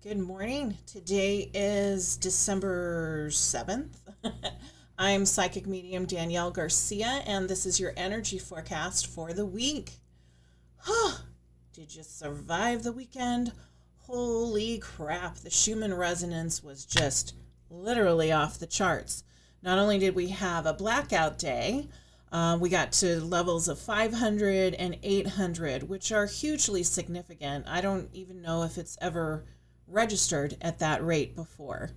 Good morning. Today is December 7th. I'm psychic medium Danielle Garcia, and this is your energy forecast for the week. Did you survive the weekend? Holy crap, the Schumann resonance was just literally off the charts. Not only did we have a blackout day, we got to levels of 500 and 800, which are hugely significant. I don't even know if it's ever registered at that rate before.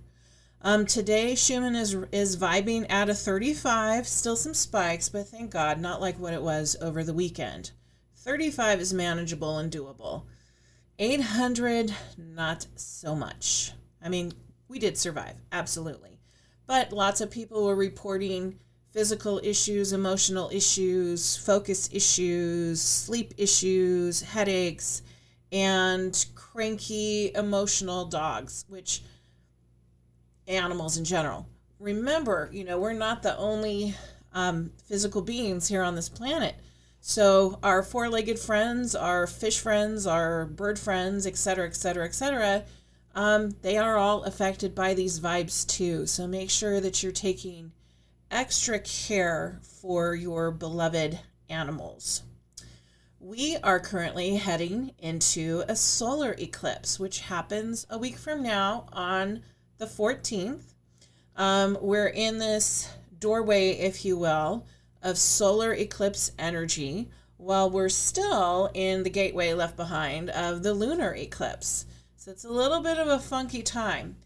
Today, Schumann is vibing at a 35, still some spikes, but thank God, not like what it was over the weekend. 35 is manageable and doable. 800, not so much. I mean, we did survive, absolutely. But lots of people were reporting physical issues, emotional issues, focus issues, sleep issues, headaches, and cranky emotional dogs, which animals in general. Remember, we're not the only physical beings here on this planet. So our four-legged friends, our fish friends, our bird friends, etc., etc., etc., they are all affected by these vibes too. So make sure that you're taking extra care for your beloved animals. We are currently heading into a solar eclipse, which happens a week from now on the 14th. We're in this doorway, if you will, of solar eclipse energy, while we're still in the gateway left behind of the lunar eclipse. So it's a little bit of a funky time.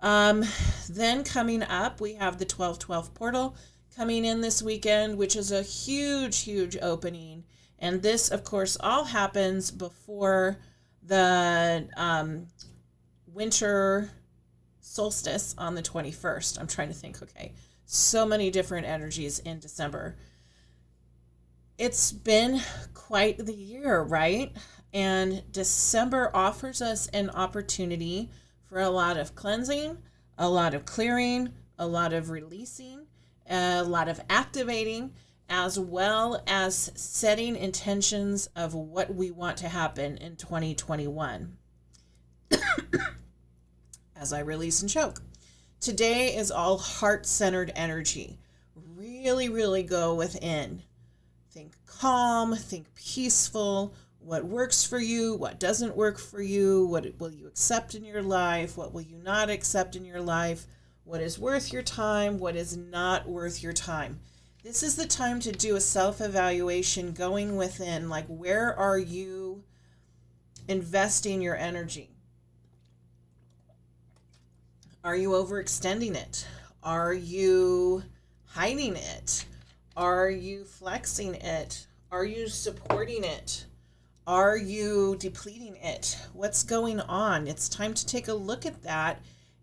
Then coming up, we have the 12/12 portal coming in this weekend, which is a huge, huge opening. And this, of course, all happens before the winter solstice on the 21st. I'm trying to think, okay. So many different energies in December. It's been quite the year, right? And December offers us an opportunity for a lot of cleansing, a lot of clearing, a lot of releasing, a lot of activating, as well as setting intentions of what we want to happen in 2021. As I release and choke. Today is all heart-centered energy. Really, really go within. Think calm, think peaceful, what works for you, what doesn't work for you, what will you accept in your life, what will you not accept in your life, what is worth your time, what is not worth your time. This is the time to do a self-evaluation going within, like where are you investing your energy? Are you overextending it? Are you hiding it? Are you flexing it? Are you supporting it? Are you depleting it? What's going on? It's time to take a look at that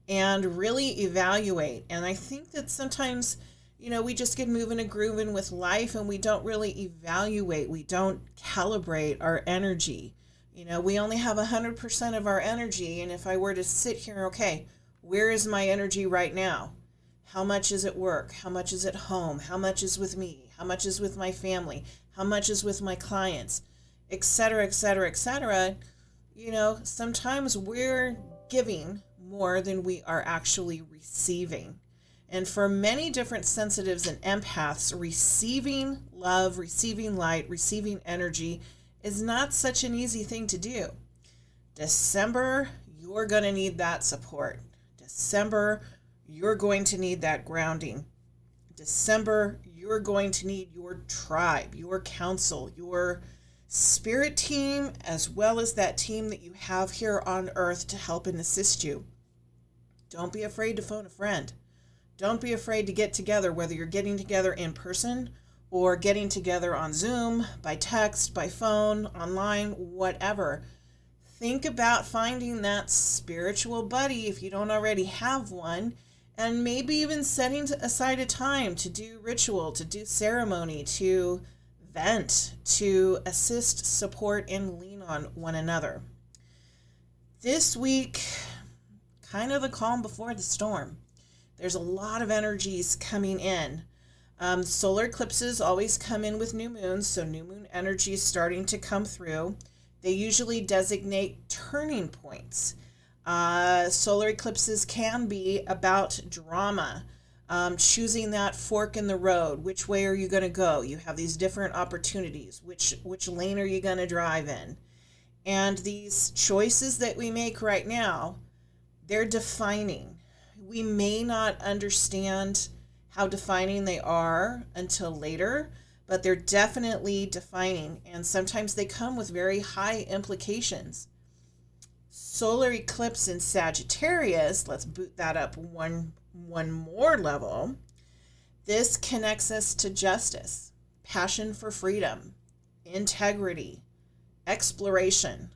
and really evaluate. And I think that sometimes we just get moving and grooving with life and we don't really evaluate. We don't calibrate our energy. We only have 100% of our energy. And if I were to sit here, okay, where is my energy right now? How much is at work? How much is at home? How much is with me? How much is with my family? How much is with my clients? Etc., etc., etc. Sometimes we're giving more than we are actually receiving. And for many different sensitives and empaths, receiving love, receiving light, receiving energy is not such an easy thing to do. December, you're going to need that support. December, you're going to need that grounding. December, you're going to need your tribe, your council, your spirit team, as well as that team that you have here on earth to help and assist you. Don't be afraid to phone a friend. Don't be afraid to get together, whether you're getting together in person or getting together on Zoom, by text, by phone, online, whatever. Think about finding that spiritual buddy if you don't already have one, and maybe even setting aside a time to do ritual, to do ceremony, to vent, to assist, support, and lean on one another. This week, kind of the calm before the storm. There's a lot of energies coming in. Solar eclipses always come in with new moons, so new moon energy is starting to come through. They usually designate turning points. Solar eclipses can be about drama, choosing that fork in the road. Which way are you going to go? You have these different opportunities. Which lane are you going to drive in? And these choices that we make right now, they're defining. We may not understand how defining they are until later, but they're definitely defining. And sometimes they come with very high implications. Solar eclipse in Sagittarius, let's boot that up one more level. This connects us to justice, passion for freedom, integrity, exploration,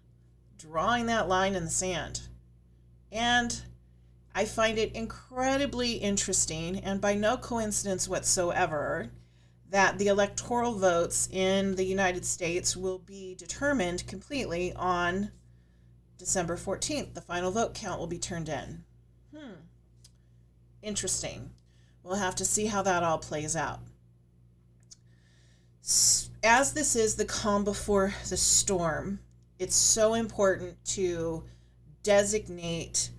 drawing that line in the sand. And I find it incredibly interesting, and by no coincidence whatsoever, that the electoral votes in the United States will be determined completely on December 14th. The final vote count will be turned in. Interesting. We'll have to see how that all plays out. As this is the calm before the storm, it's so important to designate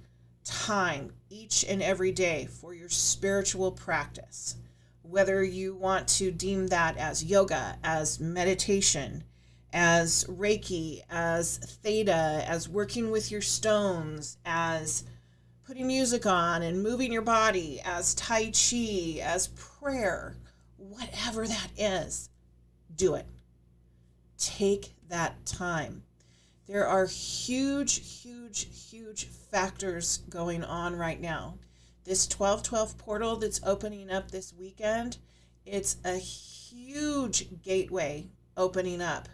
time each and every day for your spiritual practice. Whether you want to deem that as yoga, as meditation, as Reiki, as theta, as working with your stones, as putting music on and moving your body, as Tai Chi, as prayer, whatever that is, do it. Take that time. There are huge factors going on right now. This 12/12 portal that's opening up this weekend, it's a huge gateway opening up.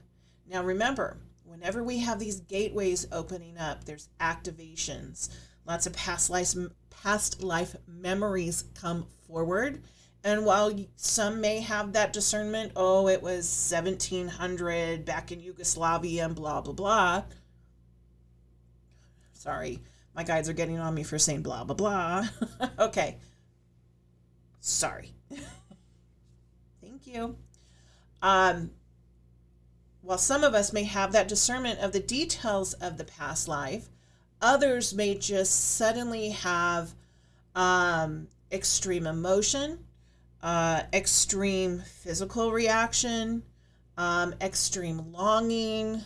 Now remember, whenever we have these gateways opening up, there's activations. Lots of past life memories come forward. And while some may have that discernment, oh, it was 1700 back in Yugoslavia and blah, blah, blah. Sorry, my guides are getting on me for saying blah, blah, blah. Okay. Sorry. Thank you. While some of us may have that discernment of the details of the past life, others may just suddenly have extreme emotion, extreme physical reaction, extreme longing,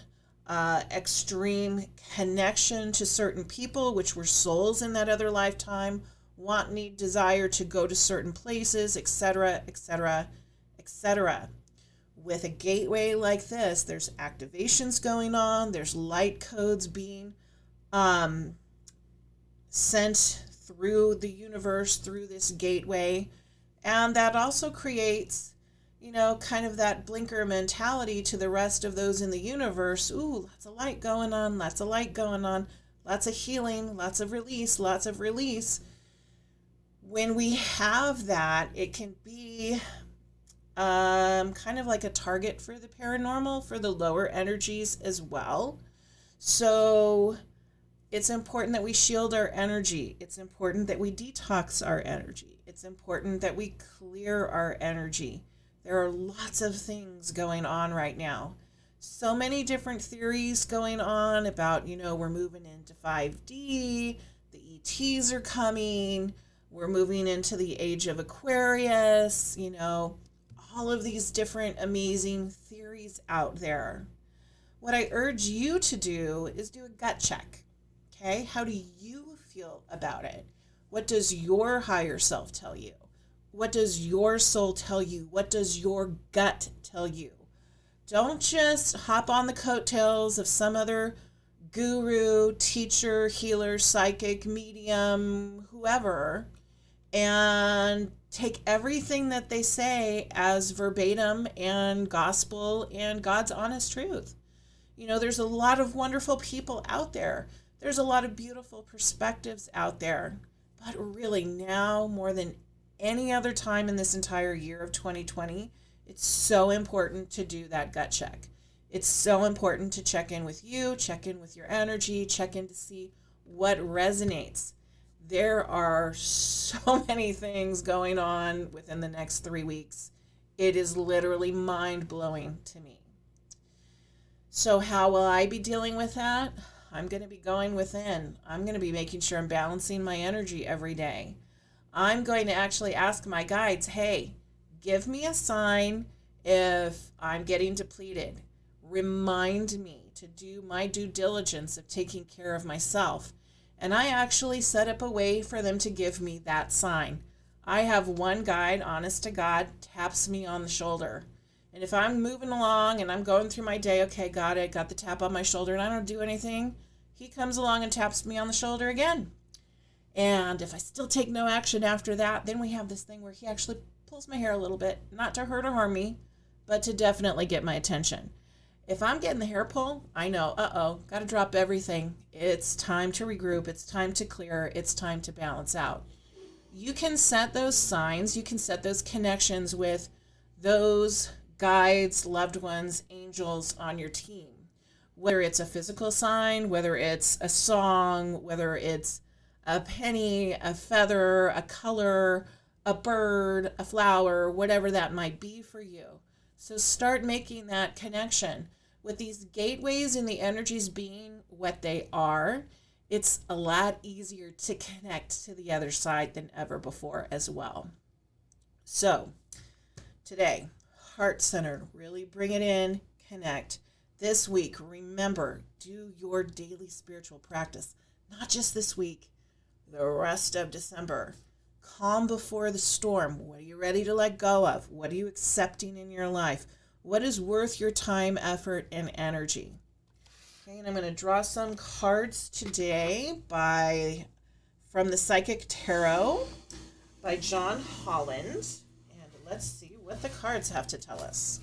extreme connection to certain people, which were souls in that other lifetime, want, need, desire to go to certain places, etc., etc., etc. With a gateway like this, there's activations going on, there's light codes being sent through the universe, through this gateway. And that also creates, kind of that blinker mentality to the rest of those in the universe. Ooh, lots of light going on, lots of light going on, lots of healing, lots of release, lots of release. When we have that, it can be kind of like a target for the paranormal, for the lower energies as well. So it's important that we shield our energy. It's important that we detox our energy. It's important that we clear our energy. There are lots of things going on right now. So many different theories going on about, we're moving into 5D, the ETs are coming, we're moving into the age of Aquarius, all of these different amazing theories out there. What I urge you to do is do a gut check. Okay? How do you feel about it? What does your higher self tell you? What does your soul tell you? What does your gut tell you? Don't just hop on the coattails of some other guru, teacher, healer, psychic, medium, whoever, and take everything that they say as verbatim and gospel and God's honest truth. There's a lot of wonderful people out there. There's a lot of beautiful perspectives out there. But really now, more than any other time in this entire year of 2020, it's so important to do that gut check. It's so important to check in with you, check in with your energy, check in to see what resonates. There are so many things going on within the next 3 weeks. It is literally mind-blowing to me. So how will I be dealing with that? I'm going to be going within. I'm going to be making sure I'm balancing my energy every day. I'm going to actually ask my guides, hey, give me a sign if I'm getting depleted. Remind me to do my due diligence of taking care of myself. And I actually set up a way for them to give me that sign. I have one guide, honest to God, taps me on the shoulder. And if I'm moving along and I'm going through my day, okay, got it, got the tap on my shoulder, and I don't do anything, he comes along and taps me on the shoulder again. And if I still take no action after that, then we have this thing where he actually pulls my hair a little bit, not to hurt or harm me, but to definitely get my attention. If I'm getting the hair pull, I know, got to drop everything. It's time to regroup. It's time to clear. It's time to balance out. You can set those signs. You can set those connections with those guides, loved ones, angels on your team. Whether it's a physical sign, whether it's a song, whether it's a penny, a feather, a color, a bird, a flower, whatever that might be for you. So start making that connection. With these gateways and the energies being what they are, it's a lot easier to connect to the other side than ever before as well. So today, heart-centered, really bring it in, connect. This week, remember, do your daily spiritual practice, not just this week, the rest of December. Calm before the storm. What are you ready to let go of? What are you accepting in your life? What is worth your time, effort, and energy? Okay, and I'm going to draw some cards today from the Psychic Tarot by John Holland. And let's see what the cards have to tell us.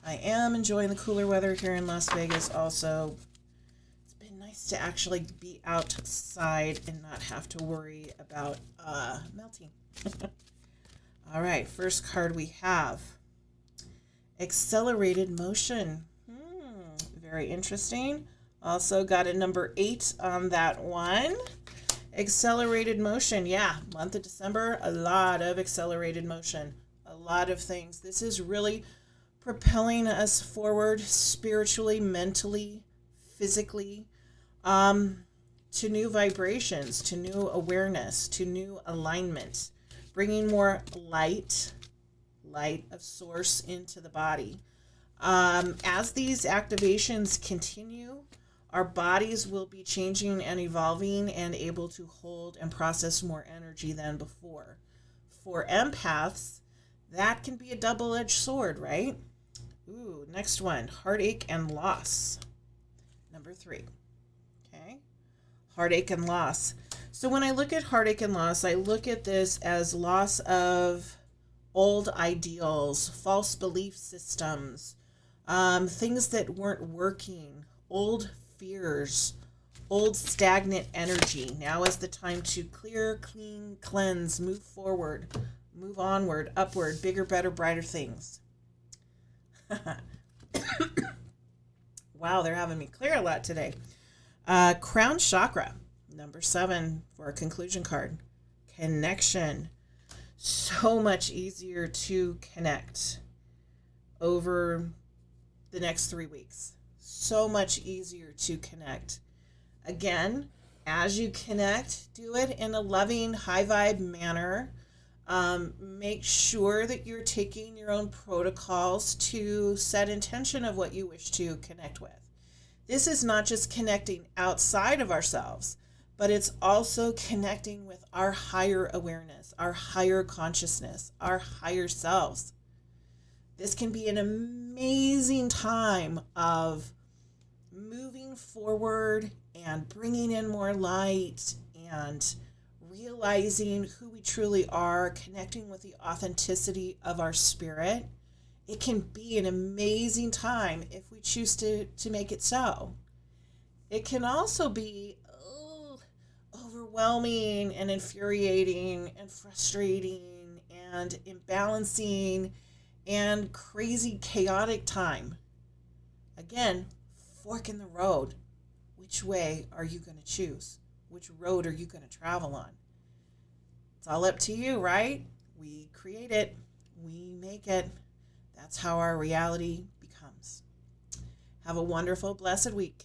I am enjoying the cooler weather here in Las Vegas also. It's been nice to actually be outside and not have to worry about melting. All right, first card we have accelerated motion. Very interesting. Also got a number 8 on that one. Accelerated motion. Yeah, month of December, a lot of accelerated motion. A lot of things. This is really propelling us forward spiritually, mentally, physically, to new vibrations, to new awareness, to new alignment, bringing more light of source into the body. As these activations continue, our bodies will be changing and evolving and able to hold and process more energy than before. For empaths, that can be a double-edged sword, right? Ooh, next one, heartache and loss. Number 3. Okay, heartache and loss. So when I look at heartache and loss, I look at this as loss of old ideals, false belief systems, things that weren't working, old fears, old stagnant energy. Now is the time to clear, clean, cleanse, move forward, move onward, upward, bigger, better, brighter things. Wow, they're having me clear a lot today. Crown chakra, number 7 for a conclusion card. Connection. So much easier to connect over the next 3 weeks. So much easier to connect. Again, as you connect, do it in a loving, high vibe manner. Make sure that you're taking your own protocols to set intention of what you wish to connect with. This is not just connecting outside of ourselves, but it's also connecting with our higher awareness, our higher consciousness, our higher selves. This can be an amazing time of moving forward and bringing in more light and realizing who we truly are, connecting with the authenticity of our spirit. It can be an amazing time if we choose to make it so. It can also be overwhelming and infuriating and frustrating and imbalancing and crazy, chaotic time. Again, fork in the road. Which way are you going to choose? Which road are you going to travel on? It's all up to you, right? We create it. We make it. That's how our reality becomes. Have a wonderful, blessed week.